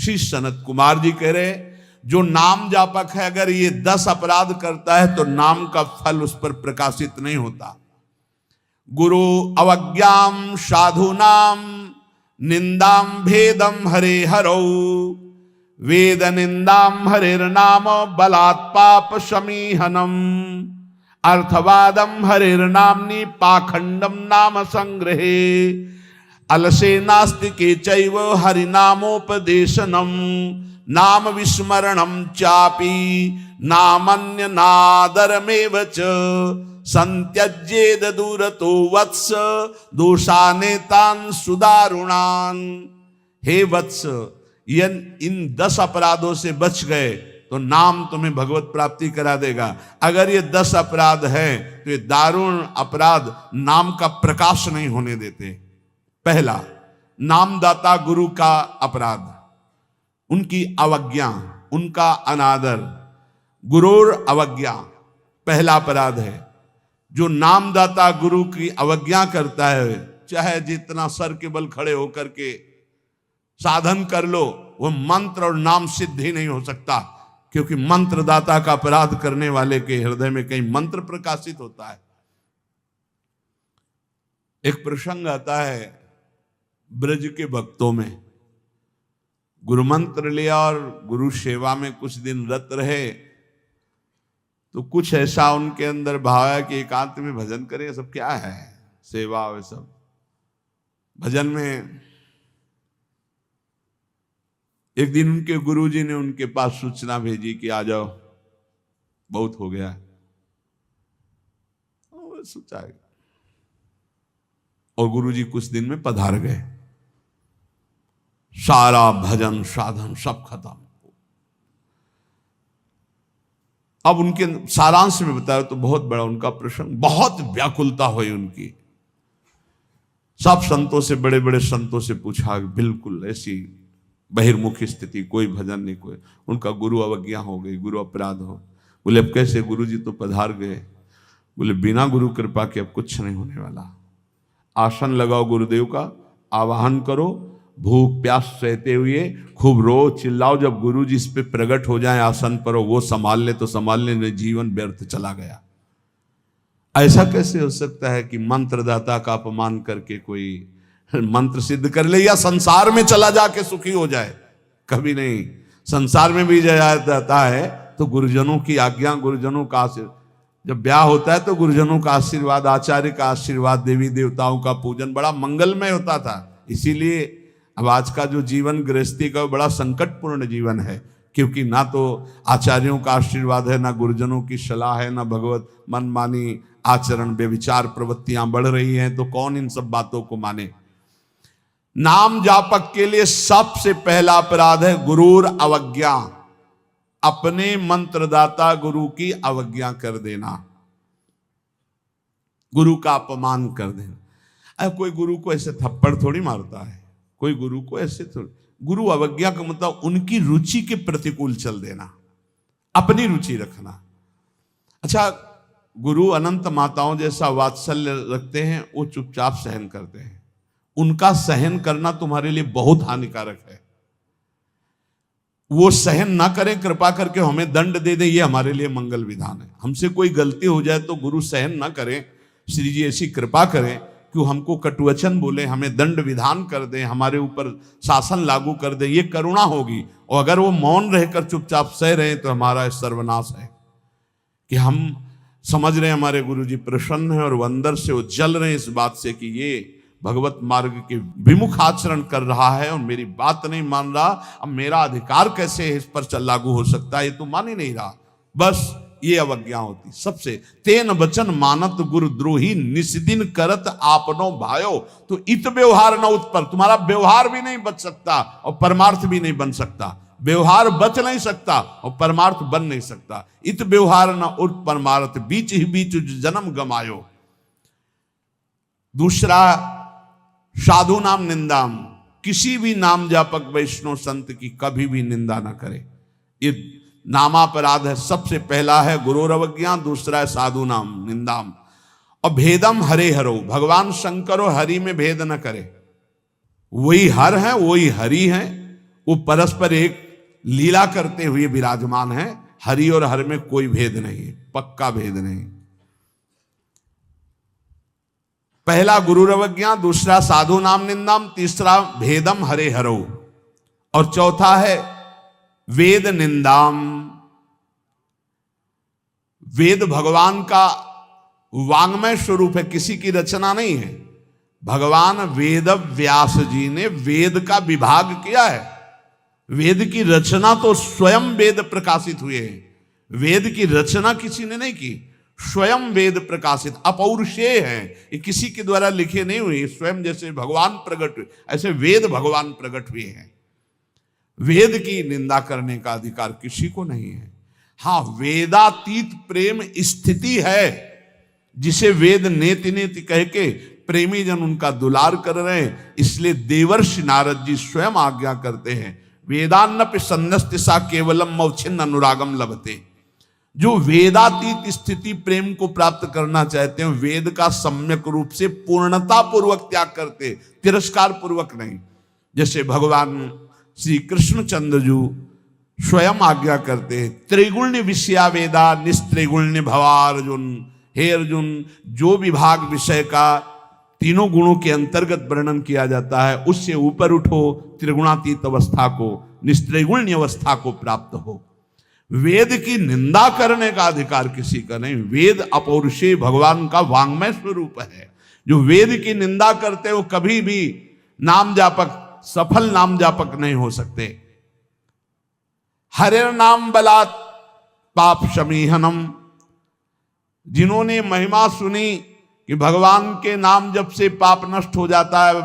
श्री सनत कुमार जी कह रहे, जो नाम जापक है अगर ये 10 अपराध करता है तो नाम का फल उस पर प्रकाशित नहीं होता। गुरु अवज्ञाम साधुनाम निंदाम भेदम हरे हरौ, वेद निंदाम हरिर्नाम बलात् पाप समीहनम, अर्थवादम हरिर्नाम्नि पाखंडम नाम संग्रहे, अलसे नास्तिके चैव हरिनामोपदेशनम, नाम विस्मरणम चापि नामन्य नादरमेव च, संत्यज्येद दूरतो वत्स दोषानेतान सुदारुणान। हे वत्स, इन 10 अपराधों से बच गए तो नाम तुम्हें भगवत प्राप्ति करा देगा। अगर ये 10 अपराध है तो ये दारुण अपराध नाम का प्रकाश नहीं होने देते। पहला, नामदाता गुरु का अपराध, उनकी अवज्ञा, उनका अनादर। गुरुर अवज्ञा पहला अपराध है। जो नामदाता गुरु की अवज्ञा करता है, चाहे जितना सर के बल खड़े होकर के साधन कर लो, वो मंत्र और नाम सिद्ध ही नहीं हो सकता, क्योंकि मंत्रदाता का अपराध करने वाले के हृदय में कहीं मंत्र प्रकाशित होता है। एक प्रसंग आता है ब्रज के भक्तों में, गुरु मंत्र लिया और गुरु सेवा में कुछ दिन रत रहे, तो कुछ ऐसा उनके अंदर भाव है कि एकांत में भजन करें। सब क्या है, सेवा वे सब भजन में। एक दिन उनके गुरुजी ने उनके पास सूचना भेजी कि आ जाओ, बहुत हो गया। सोचा, और गुरुजी कुछ दिन में पधार गए। सारा भजन साधन सब खत्म। अब उनके सारांश में बताया तो बहुत बड़ा उनका प्रसंग, बहुत व्याकुलता हुई उनकी। सब संतों से, बड़े बड़े संतों से पूछा, बिल्कुल ऐसी बहिर्मुखी स्थिति, कोई भजन नहीं, कोई। उनका गुरु अवज्ञा हो गई, गुरु अपराध हो। बोले अब कैसे, गुरु जी तो पधार गए। बोले बिना गुरु कृपा के अब कुछ नहीं होने वाला। आसन लगाओ गुरुदेव का, आवाहन करो, भूख प्यास सहते हुए खूब रो चिल्लाओ। जब गुरु जी इस पे प्रकट हो जाए आसन पर, वो संभाल ले तो संभाल ले, नहीं जीवन व्यर्थ चला गया। ऐसा कैसे हो सकता है कि मंत्रदाता का अपमान करके कोई मंत्र सिद्ध कर ले या संसार में चला जाके सुखी हो जाए? कभी नहीं। संसार में भी जाता है तो गुरुजनों की आज्ञा, गुरुजनों का आशीर्वाद। जब ब्याह होता है तो गुरुजनों का आशीर्वाद, आचार्य का आशीर्वाद, देवी देवताओं का पूजन बड़ा मंगलमय होता था। इसीलिए अब आज का जो जीवन गृहस्थी का बड़ा संकटपूर्ण जीवन है, क्योंकि ना तो आचार्यों का आशीर्वाद है, ना गुरुजनों की सलाह है, ना भगवत मनमानी आचरण व्यभिचार प्रवृत्तियां बढ़ रही हैं, तो कौन इन सब बातों को माने। नाम जापक के लिए सबसे पहला अपराध है गुरुर अवज्ञा, अपने मंत्रदाता गुरु की अवज्ञा कर देना, गुरु का अपमान कर देना। अब कोई गुरु को ऐसे थप्पड़ थोड़ी मारता है, कोई गुरु को ऐसे थोड़ी। गुरु अवज्ञा का मतलब उनकी रुचि के प्रतिकूल चल देना, अपनी रुचि रखना। अच्छा, गुरु अनंत माताओं जैसा वात्सल्य रखते हैं, वो चुपचाप सहन करते हैं। उनका सहन करना तुम्हारे लिए बहुत हानिकारक है। वो सहन ना करें, कृपा करके हमें दंड दे दें, ये हमारे लिए मंगल विधान है। हमसे कोई गलती हो जाए तो गुरु सहन ना करें, श्री जी ऐसी कृपा करें कि हमको कटुवचन बोले, हमें दंड विधान कर दें, हमारे ऊपर शासन लागू कर दें, ये करुणा होगी। और अगर वो मौन रहकर चुपचाप सह रहे हैं तो हमारा सर्वनाश है। कि हम समझ रहे हैं हमारे गुरु जी प्रसन्न हैं और वो अंदर से वो जल रहे हैं इस बात से कि ये भगवत मार्ग के विमुख आचरण कर रहा है और मेरी बात नहीं मान रहा, अब मेरा अधिकार कैसे इस पर लागू हो सकता है, ये तो मान ही नहीं रहा। बस ये अवज्ञा होती सबसे। तेन वचन मानत गुरु द्रोही निस्दिन करत आपनो भायो, तो इत व्यवहार न उत्पर, तुम्हारा व्यवहार भी नहीं बच सकता और परमार्थ भी नहीं बन सकता। व्यवहार बच नहीं सकता और परमार्थ बन नहीं सकता। इत व्यवहार न उत परमार्थ, बीच ही बीच जन्म गमायो। दूसरा, साधु नाम निंदाम, किसी भी नाम जापक वैष्णव संत की कभी भी निंदा ना करे। ये नामापराध है। सबसे पहला है गुरुर अवज्ञा, दूसरा है साधु नाम निंदाम। और भेदम हरे हरो, भगवान शंकर और हरि में भेद न करे। वही हर है, वही हरि है, वो परस्पर एक लीला करते हुए विराजमान है। हरि और हर में कोई भेद नहीं, पक्का भेद नहीं। पहला गुरुरवज्ञा, दूसरा साधु नाम निंदाम, तीसरा भेदम हरे हरो, और चौथा है वेद निंदाम। वेद भगवान का वांग्मय स्वरूप है, किसी की रचना नहीं है। भगवान वेद व्यास जी ने वेद का विभाग किया है। वेद की रचना तो स्वयं वेद प्रकाशित हुए हैं। वेद की रचना किसी ने नहीं की, स्वयं वेद प्रकाशित अपौरुषेय हैं। ये किसी के द्वारा लिखे नहीं हुए, स्वयं जैसे भगवान प्रकट हुए ऐसे वेद भगवान प्रकट हुए हैं। वेद की निंदा करने का अधिकार किसी को नहीं है। हाँ, वेदातीत प्रेम स्थिति है, जिसे वेद नेति नेति कह के प्रेमी जन उनका दुलार कर रहे हैं। इसलिए देवर्षि नारद जी स्वयं आज्ञा करते हैं, वेदान्नपि सन्नस्तिसा केवलम मौछिन्न अनुरागम लभते। जो वेदातीत स्थिति प्रेम को प्राप्त करना चाहते हैं, वेद का सम्यक रूप से पूर्णता पूर्वक त्याग करते, तिरस्कार पूर्वक नहीं। जैसे भगवान श्री कृष्णचंद्र जी स्वयं आज्ञा करते हैं, त्रिगुण्य विषया वेदा निस्त्रिगुण्य भवा अर्जुन। हे अर्जुन, जो विभाग विषय का तीनों गुणों के अंतर्गत वर्णन किया जाता है, उससे ऊपर उठो, त्रिगुणातीत अवस्था को, निस्त्रिगुण्य अवस्था को प्राप्त हो। वेद की निंदा करने का अधिकार किसी का नहीं। वेद अपौरुषेय भगवान का वांग्मय स्वरूप है। जो वेद की निंदा करते वो कभी भी नाम जापक, सफल नाम जापक नहीं हो सकते। हरे नाम बलात् पाप शमीहनम। जिन्होंने महिमा सुनी कि भगवान के नाम जप से पाप नष्ट हो जाता है,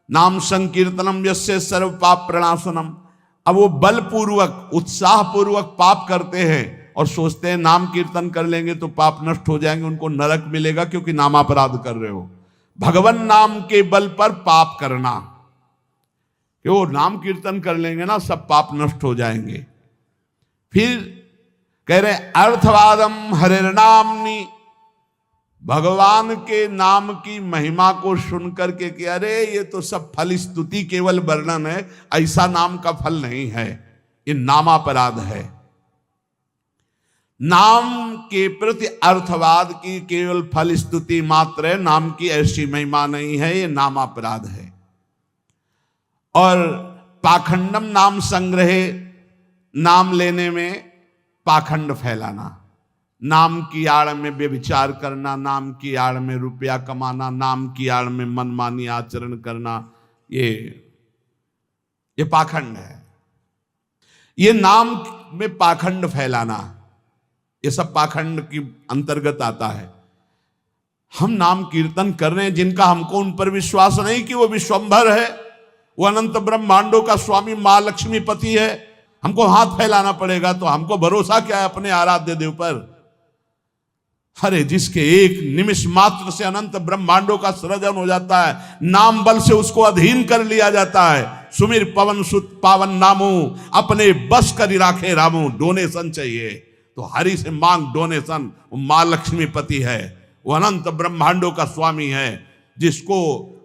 नाम संकीर्तनम यस्य सर्व पाप प्रणाशनम, अब वो बलपूर्वक उत्साहपूर्वक पाप करते हैं और सोचते हैं नाम कीर्तन कर लेंगे तो पाप नष्ट हो जाएंगे, उनको नरक मिलेगा क्योंकि नामापराध कर रहे हो। भगवान नाम के बल पर पाप करना, कि वो नाम कीर्तन कर लेंगे ना सब पाप नष्ट हो जाएंगे। फिर कह रहे अर्थवादम हरिर्नामनि, भगवान के नाम की महिमा को सुनकर के कि अरे ये तो सब फल स्तुति केवल वर्णन है, ऐसा नाम का फल नहीं है, ये नामापराध है। नाम के प्रति अर्थवाद की केवल फल स्तुति मात्र है, नाम की ऐसी महिमा नहीं है, ये नामापराध है। और पाखंडम नाम संग्रहे, नाम लेने में पाखंड फैलाना, नाम की आड़ में व्यभिचार करना, नाम की आड़ में रुपया कमाना, नाम की आड़ में मनमानी आचरण करना, ये पाखंड है। ये नाम में पाखंड फैलाना, ये सब पाखंड की अंतर्गत आता है। हम नाम कीर्तन कर रहे हैं, जिनका हमको उन पर विश्वास नहीं कि वो विश्वंभर है, वो अनंत ब्रह्मांडों का स्वामी मां लक्ष्मी पति है, हमको हाथ फैलाना पड़ेगा। तो हमको भरोसा क्या है अपने आराध्य देव पर? अरे जिसके एक निमिष मात्र से अनंत ब्रह्मांडों का सृजन हो जाता है, नाम बल से उसको अधीन कर लिया जाता है। सुमिर पवन सुत पावन नामो, अपने बस कर राखे रामो। डोनेशन चाहिए तो हरि से मांग डोनेशन। वो मां लक्ष्मी पति है, वो अनंत ब्रह्मांडों का स्वामी है। जिसको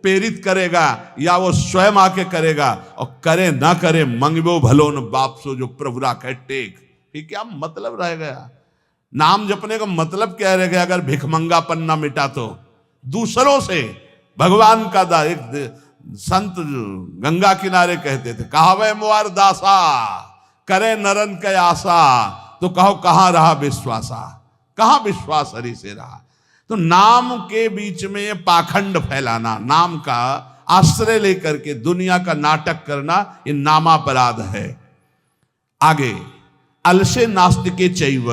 प्रेरित करेगा या वो स्वयं आके करेगा, और करे ना करे मंगबो भलो न बाप सो जो प्रभु राखे टेक। ये क्या मतलब रह गया? नाम जपने का मतलब क्या रह गया? अगर भिखमंगापन ना मिटा तो दूसरों से भगवान का दा। एक संत गंगा किनारे कहते थे, कहावे मुआर दासा करे नरन के आशा, तो कहो कहां रहा विश्वासा, कहां विश्वास हरि से रहा। तो नाम के बीच में ये पाखंड फैलाना, नाम का आश्रय लेकर के दुनिया का नाटक करना, ये नामापराध है। आगे अलसे नास्तिके चैव,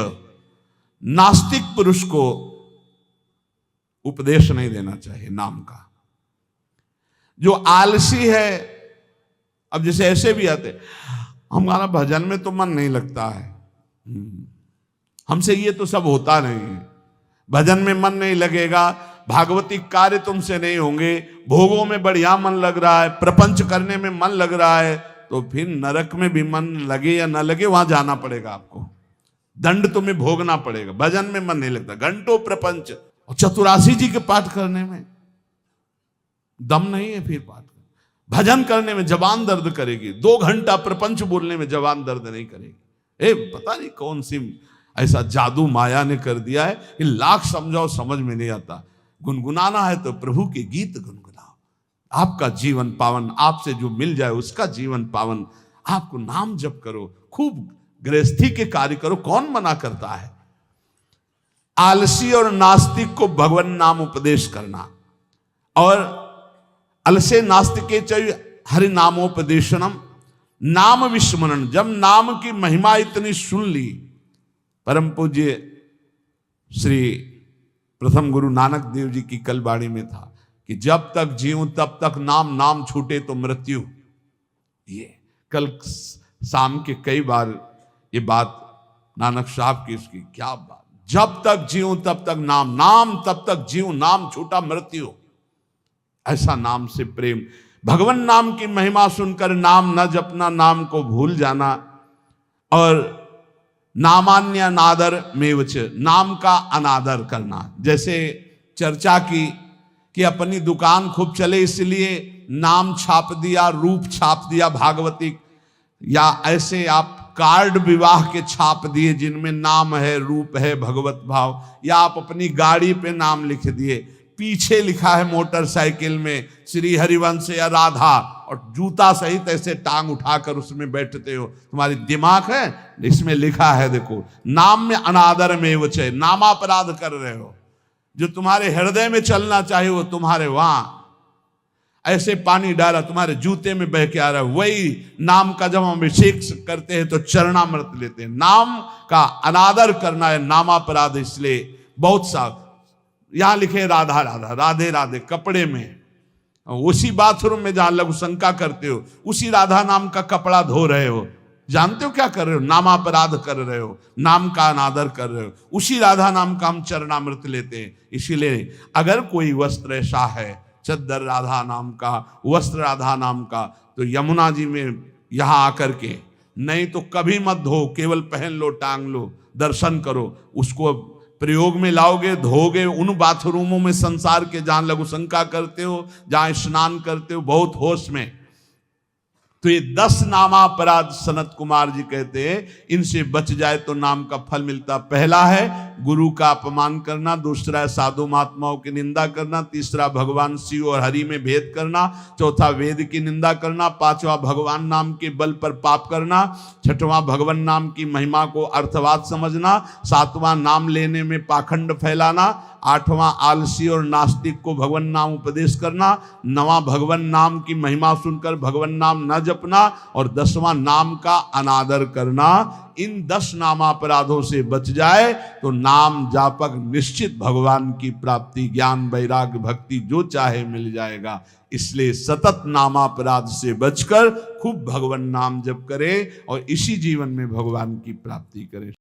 नास्तिक पुरुष को उपदेश नहीं देना चाहिए नाम का। जो आलसी है, अब जैसे ऐसे भी आते, हमारा भजन में तो मन नहीं लगता है, हमसे ये तो सब होता नहीं है, भजन में मन नहीं लगेगा, भागवती कार्य तुमसे नहीं होंगे, भोगों में बढ़िया मन लग रहा है, प्रपंच करने में मन लग रहा है, तो फिर नरक में भी मन लगे या ना लगे वहां जाना पड़ेगा आपको, दंड तुम्हें भोगना पड़ेगा। भजन में मन नहीं लगता, घंटों प्रपंच, और चतुरासी जी के पाठ करने में दम नहीं है, फिर पाठ भजन करने में जबान दर्द करेगी, 2 घंटा प्रपंच बोलने में जबान दर्द नहीं करेगी। पता नहीं कौन सी ऐसा जादू माया ने कर दिया है कि लाख समझाओ समझ में नहीं आता। गुनगुनाना है तो प्रभु के गीत गुनगुनाओ, आपका जीवन पावन, आपसे जो मिल जाए उसका जीवन पावन। आपको नाम जप करो, खूब गृहस्थी के कार्य करो, कौन मना करता है। आलसी और नास्तिक को भगवान नाम उपदेश करना, और अलसे नास्तिके चय हरि नामोपदेशनम, नाम विस्मरण। जब नाम की महिमा इतनी सुन ली, परम पूज्य श्री प्रथम गुरु नानक देव जी की कल वाणी में था कि जब तक जीऊं तब तक नाम, नाम छूटे तो मृत्यु। ये कल शाम के कई बार ये बात नानक साहब की, उसकी क्या बात, जब तक जीऊं तब तक नाम, नाम तब तक जीऊं, नाम छूटा मृत्यु। ऐसा नाम से प्रेम, भगवान नाम की महिमा सुनकर नाम न जपना, नाम को भूल जाना, और नामान्य अनादर मेवच, नाम का अनादर करना। जैसे चर्चा की कि अपनी दुकान खूब चले इसलिए नाम छाप दिया, रूप छाप दिया भागवती, या ऐसे आप कार्ड विवाह के छाप दिए जिनमें नाम है, रूप है, भगवत भाव, या आप अपनी गाड़ी पे नाम लिख दिए, पीछे लिखा है मोटरसाइकिल में श्री हरिवंश या राधा, और जूता सहित ऐसे टांग उठाकर उसमें बैठते हो। तुम्हारी दिमाग है, इसमें लिखा है देखो, नाम में अनादर में वचे, नामापराध कर रहे हो। जो तुम्हारे हृदय में चलना चाहिए वो तुम्हारे वहां ऐसे पानी डाला तुम्हारे जूते में बह के आ रहा है। वही नाम का जब हम अभिषेक करते हैं तो चरणामृत लेते हैं। नाम का अनादर करना है नामापराध। इसलिए बहुत सा यहां लिखे राधा राधा, राधे राधे कपड़े में, उसी बाथरूम में जहां लघु शंका करते हो उसी राधा नाम का कपड़ा धो रहे हो। जानते हो क्या कर रहे हो? नामापराध कर रहे हो, नाम का अनादर कर रहे हो। उसी राधा नाम का हम चरणामृत लेते हैं। इसीलिए अगर कोई वस्त्र ऐसा है, चद्दर राधा नाम का, वस्त्र राधा नाम का, तो यमुना जी में यहां आकर के, नहीं तो कभी मत धो, केवल पहन लो, टांग लो, दर्शन करो, उसको प्रयोग में लाओगे, धोगे उन बाथरूमों में संसार के जहां लघु शंका करते हो, जहां स्नान करते हो बहुत होश में। तो ये 10 नामापराध सनत कुमार जी कहते हैं, इनसे बच जाए तो नाम का फल मिलता। पहला है गुरु का अपमान करना, दूसरा है साधु महात्माओं की निंदा करना, तीसरा भगवान शिव और हरि में भेद करना, चौथा वेद की निंदा करना, पांचवा भगवान नाम के बल पर पाप करना, छठवां भगवान नाम की महिमा को अर्थवाद समझना, सातवां नाम लेने में पाखंड फैलाना, आठवां आलसी और नास्तिक को भगवान नाम उपदेश करना, नवां भगवान नाम की महिमा सुनकर भगवान नाम न जपना, और 10वां नाम का अनादर करना। इन 10 नामापराधों से बच जाए तो नाम जापक निश्चित भगवान की प्राप्ति, ज्ञान, वैराग्य, भक्ति जो चाहे मिल जाएगा। इसलिए सतत नामापराध से बचकर खूब भगवान नाम जप करें और इसी जीवन में भगवान की प्राप्ति करें।